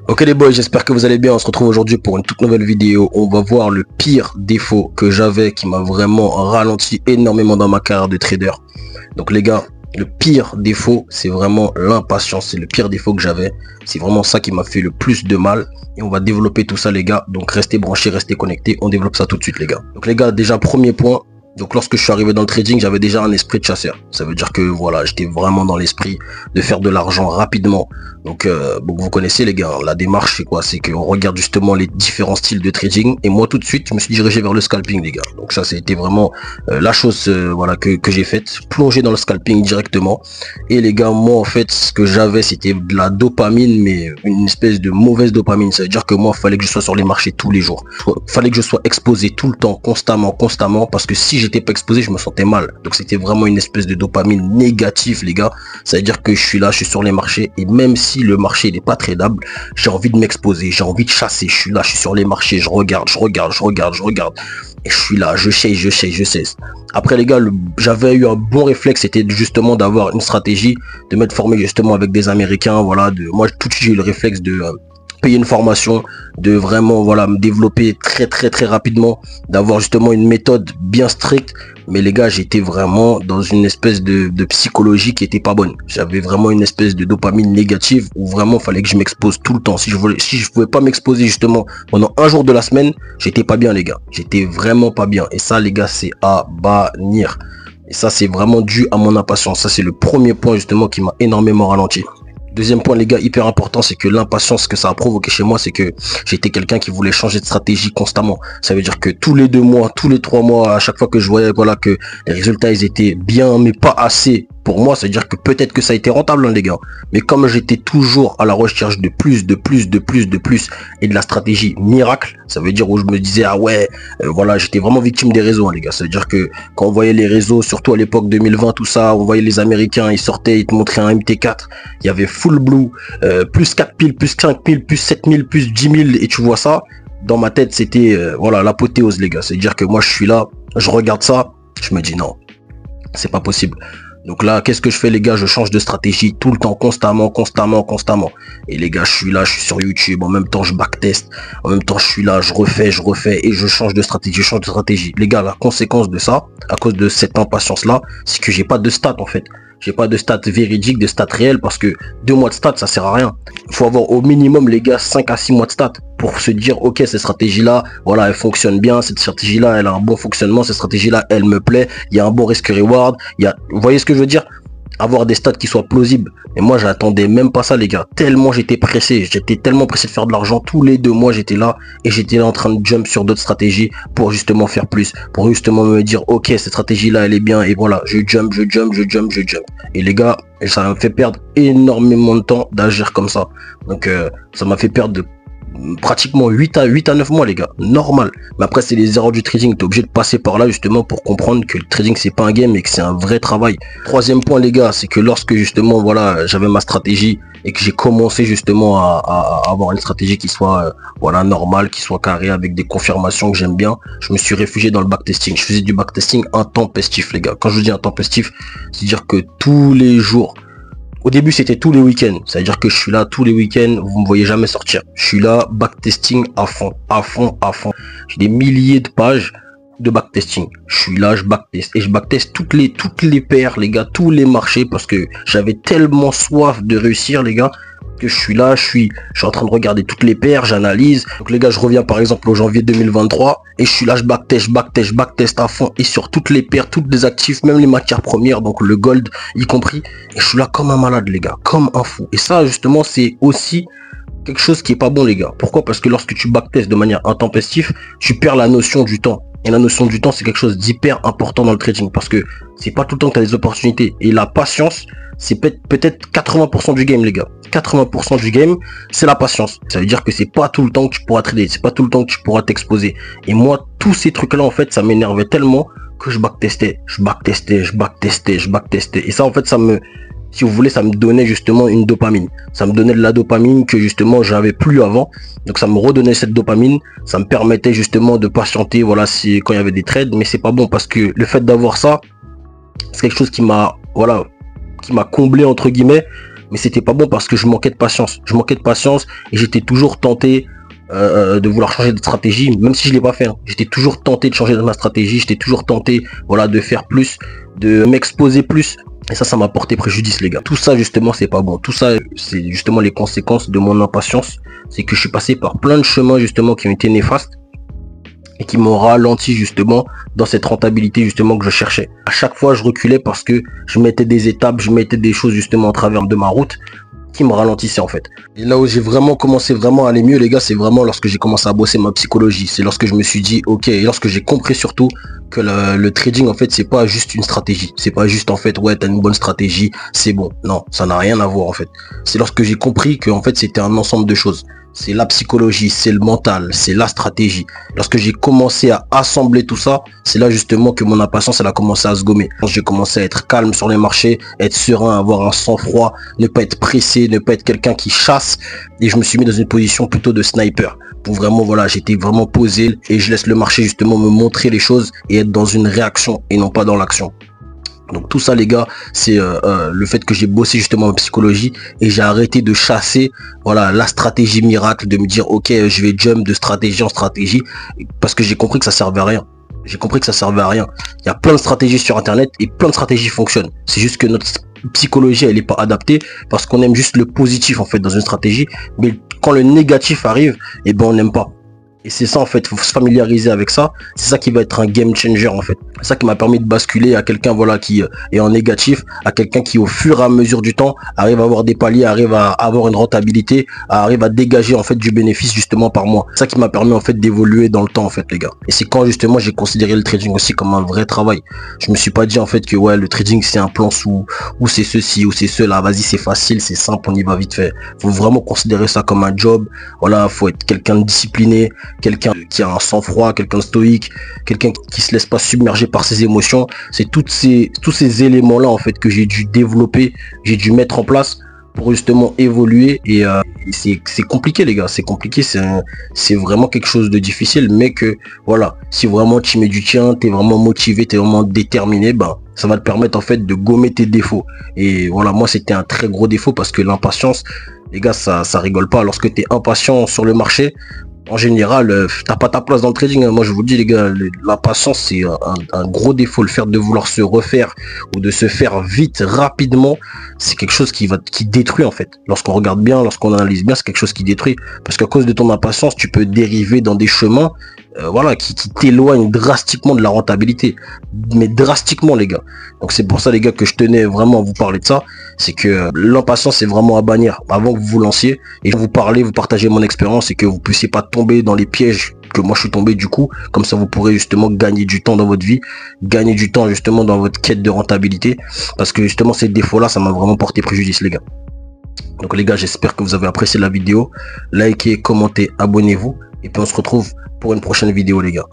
Ok les boys, j'espère que vous allez bien. On se retrouve aujourd'hui pour une toute nouvelle vidéo. On va voir le pire défaut que j'avais qui m'a vraiment ralenti énormément dans ma carrière de trader. Donc les gars, le pire défaut, c'est vraiment l'impatience. C'est le pire défaut que j'avais. C'est vraiment ça qui m'a fait le plus de mal. Et on va développer tout ça les gars. Donc restez branchés, restez connectés. On développe ça tout de suite les gars. Donc les gars, déjà premier point. Donc lorsque je suis arrivé dans le trading, j'avais déjà un esprit de chasseur. Ça veut dire que voilà, j'étais vraiment dans l'esprit de faire de l'argent rapidement. Donc vous connaissez les gars, la démarche c'est quoi? C'est qu'on regarde justement les différents styles de trading. Et moi tout de suite, je me suis dirigé vers le scalping les gars. Donc ça c'était vraiment la chose voilà que j'ai faite. Plonger dans le scalping directement. Et les gars, moi en fait, ce que j'avais c'était de la dopamine, mais une espèce de mauvaise dopamine. Ça veut dire que moi, il fallait que je sois sur les marchés tous les jours. Il fallait que je sois exposé tout le temps, constamment. Parce que si j'étais pas exposé, je me sentais mal. Donc c'était vraiment une espèce de dopamine négative les gars. Ça veut dire que je suis là, je suis sur les marchés. Et même si le marché n'est pas tradable, j'ai envie de m'exposer, j'ai envie de chasser. Je suis là, je suis sur les marchés, je regarde. Et je suis là, je chase. Après les gars, j'avais eu un bon réflexe, c'était justement d'avoir une stratégie, de m'être formé justement avec des Américains, voilà. Moi tout de suite j'ai eu le réflexe de payer une formation, de vraiment voilà me développer très rapidement, d'avoir justement une méthode bien stricte. Mais les gars, j'étais vraiment dans une espèce de psychologie qui était pas bonne. J'avais vraiment une espèce de dopamine négative où vraiment fallait que je m'expose tout le temps. Si je pouvais pas m'exposer justement pendant un jour de la semaine, j'étais pas bien les gars. J'étais vraiment pas bien. Et ça les gars, c'est à bannir. Et ça c'est vraiment dû à mon impatience. Ça c'est le premier point justement qui m'a énormément ralenti. Deuxième point les gars, hyper important, c'est que l'impatience que ça a provoqué chez moi, c'est que j'étais quelqu'un qui voulait changer de stratégie constamment. Ça veut dire que tous les 2 mois, tous les 3 mois, à chaque fois que je voyais voilà que les résultats ils étaient bien mais pas assez pour moi, ça veut dire que peut-être que ça a été rentable hein, les gars. Mais comme j'étais toujours à la recherche de plus et de la stratégie miracle, ça veut dire où je me disais ah ouais, voilà, j'étais vraiment victime des réseaux hein, les gars. Ça veut dire que quand on voyait les réseaux, surtout à l'époque 2020 tout ça, on voyait les Américains, ils sortaient, ils te montraient un MT4, il y avait full blue, plus 4000, plus 5000, plus 7000, plus 10 000 et tu vois ça, dans ma tête c'était voilà l'apothéose les gars. C'est à dire que moi je suis là, je regarde ça, je me dis non, c'est pas possible. Donc là, qu'est-ce que je fais les gars? Je change de stratégie tout le temps, constamment. Et les gars, je suis là, je suis sur YouTube, en même temps je backtest, en même temps je suis là, je refais, et je change de stratégie, Les gars, la conséquence de ça, à cause de cette impatience là, c'est que j'ai pas de stats en fait. J'ai pas de stats véridiques, de stats réels, parce que 2 mois de stats, ça sert à rien. Il faut avoir au minimum, les gars, 5 à 6 mois de stats pour se dire, ok, cette stratégie-là, voilà, elle fonctionne bien, cette stratégie-là, elle a un bon fonctionnement, cette stratégie-là, elle me plaît, il y a un bon risk-reward, vous voyez ce que je veux dire? Avoir des stats qui soient plausibles. Et moi j'attendais même pas ça les gars, tellement j'étais tellement pressé de faire de l'argent. Tous les 2 mois j'étais là et j'étais là en train de jump sur d'autres stratégies pour justement faire plus, pour justement me dire ok, cette stratégie là elle est bien, et voilà, je jump. Et les gars, ça m'a fait perdre énormément de temps d'agir comme ça. Donc ça m'a fait perdre pratiquement 8 à 9 mois les gars, normal. Mais après c'est les erreurs du trading, t'es obligé de passer par là justement pour comprendre que le trading c'est pas un game et que c'est un vrai travail. Troisième point les gars, c'est que lorsque justement voilà j'avais ma stratégie et que j'ai commencé justement à avoir une stratégie qui soit voilà normale, qui soit carrée avec des confirmations que j'aime bien, je me suis réfugié dans le backtesting. Je faisais du backtesting intempestif les gars. Quand je dis intempestif, c'est dire que tous les jours. Au début, c'était tous les week-ends. Ça veut dire que je suis là tous les week-ends. Vous me voyez jamais sortir. Je suis là, backtesting à fond. J'ai des milliers de pages de backtesting. Je suis là, je backteste. Et je backteste toutes les paires, les gars, tous les marchés. Parce que j'avais tellement soif de réussir, les gars, que je suis là, je suis en train de regarder toutes les paires, j'analyse. Donc les gars, je reviens par exemple au janvier 2023 et je suis là, je backteste à fond et sur toutes les paires, toutes les actifs, même les matières premières, donc le gold y compris. Et je suis là comme un malade les gars, comme un fou. Et ça justement c'est aussi quelque chose qui est pas bon les gars. Pourquoi? Parce que lorsque tu backtestes de manière intempestive, tu perds la notion du temps. Et la notion du temps, c'est quelque chose d'hyper important dans le trading parce que c'est pas tout le temps que tu as des opportunités. Et la patience, c'est peut-être 80% du game les gars. 80% du game, c'est la patience. Ça veut dire que c'est pas tout le temps que tu pourras trader, c'est pas tout le temps que tu pourras t'exposer. Et moi, tous ces trucs-là, en fait, ça m'énervait tellement que je backtestais. Et ça, en fait, si vous voulez, ça me donnait justement une dopamine. Ça me donnait de la dopamine que justement j'avais plus avant. Donc ça me redonnait cette dopamine. Ça me permettait justement de patienter, voilà, quand il y avait des trades. Mais c'est pas bon parce que le fait d'avoir ça, c'est quelque chose qui m'a, voilà, qui m'a comblé entre guillemets. mais c'était pas bon parce que je manquais de patience. Je manquais de patience et j'étais toujours tenté de vouloir changer de stratégie, même si je l'ai pas fait. Hein. J'étais toujours tenté de changer de ma stratégie, j'étais toujours tenté, voilà, de faire plus, de m'exposer plus. Et ça m'a porté préjudice, les gars. Tout ça, justement, c'est pas bon. Tout ça, c'est justement les conséquences de mon impatience. C'est que je suis passé par plein de chemins, justement, qui ont été néfastes et qui m'ont ralenti, justement, dans cette rentabilité, justement, que je cherchais. À chaque fois, je reculais parce que je mettais des étapes, je mettais des choses, justement, en travers de ma route qui me ralentissait en fait. Et là où j'ai vraiment commencé à aller mieux, les gars, c'est vraiment lorsque j'ai commencé à bosser ma psychologie. C'est lorsque je me suis dit ok, et lorsque j'ai compris surtout que le trading en fait c'est pas juste une stratégie. C'est pas juste en fait ouais t'as une bonne stratégie, c'est bon. Non, ça n'a rien à voir en fait. C'est lorsque j'ai compris que en fait c'était un ensemble de choses. C'est la psychologie, c'est le mental, c'est la stratégie. Lorsque j'ai commencé à assembler tout ça, c'est là justement que mon impatience elle a commencé à se gommer. J'ai commencé à être calme sur les marchés, être serein, avoir un sang-froid, ne pas être pressé, ne pas être quelqu'un qui chasse. Et je me suis mis dans une position plutôt de sniper. Pour vraiment, voilà, j'étais vraiment posé et je laisse le marché justement me montrer les choses et être dans une réaction et non pas dans l'action. Donc tout ça les gars, c'est le fait que j'ai bossé justement en psychologie et j'ai arrêté de chasser voilà la stratégie miracle, de me dire ok je vais jump de stratégie en stratégie parce que j'ai compris que ça servait à rien. J'ai compris que ça servait à rien. Il y a plein de stratégies sur internet et plein de stratégies fonctionnent. C'est juste que notre psychologie elle est pas adaptée parce qu'on aime juste le positif en fait dans une stratégie, mais quand le négatif arrive, et ben on n'aime pas. Et c'est ça en fait, il faut se familiariser avec ça. C'est ça qui va être un game changer en fait. C'est ça qui m'a permis de basculer à quelqu'un voilà qui est en négatif, à quelqu'un qui au fur et à mesure du temps arrive à avoir des paliers, arrive à avoir une rentabilité, arrive à dégager en fait du bénéfice justement par mois. C'est ça qui m'a permis en fait d'évoluer dans le temps en fait les gars. Et c'est quand justement j'ai considéré le trading aussi comme un vrai travail. Je me suis pas dit en fait que ouais le trading c'est un plan sous ou c'est ceci ou c'est cela. Vas-y c'est facile, c'est simple, on y va vite fait. Faut vraiment considérer ça comme un job. Voilà, faut être quelqu'un de discipliné, quelqu'un qui a un sang-froid, quelqu'un de stoïque, quelqu'un qui se laisse pas submerger par ses émotions. C'est tous ces éléments là en fait que j'ai dû développer, j'ai dû mettre en place pour justement évoluer. Et c'est compliqué les gars, c'est compliqué, c'est vraiment quelque chose de difficile, mais que voilà, si vraiment tu mets du tien, t'es vraiment motivé, t'es vraiment déterminé, ben ça va te permettre en fait de gommer tes défauts. Et voilà, moi c'était un très gros défaut parce que l'impatience les gars ça rigole pas. Lorsque t'es impatient sur le marché, en général, t'as pas ta place dans le trading. Moi, je vous le dis, les gars, l'impatience, c'est un gros défaut. Le fait de vouloir se refaire ou de se faire vite, rapidement, c'est quelque chose qui détruit, en fait. Lorsqu'on regarde bien, lorsqu'on analyse bien, c'est quelque chose qui détruit. Parce qu'à cause de ton impatience, tu peux dériver dans des chemins voilà, qui t'éloignent drastiquement de la rentabilité. Mais drastiquement, les gars. Donc, c'est pour ça, les gars, que je tenais vraiment à vous parler de ça. C'est que l'impatience, c'est vraiment à bannir avant que vous vous lanciez. Et vous parlez, vous partagez mon expérience et que vous puissiez pas tomber dans les pièges que moi je suis tombé du coup. Comme ça, vous pourrez justement gagner du temps dans votre vie, gagner du temps justement dans votre quête de rentabilité. Parce que justement, ces défauts-là, ça m'a vraiment porté préjudice, les gars. Donc les gars, j'espère que vous avez apprécié la vidéo. Likez, commentez, abonnez-vous. Et puis on se retrouve pour une prochaine vidéo, les gars.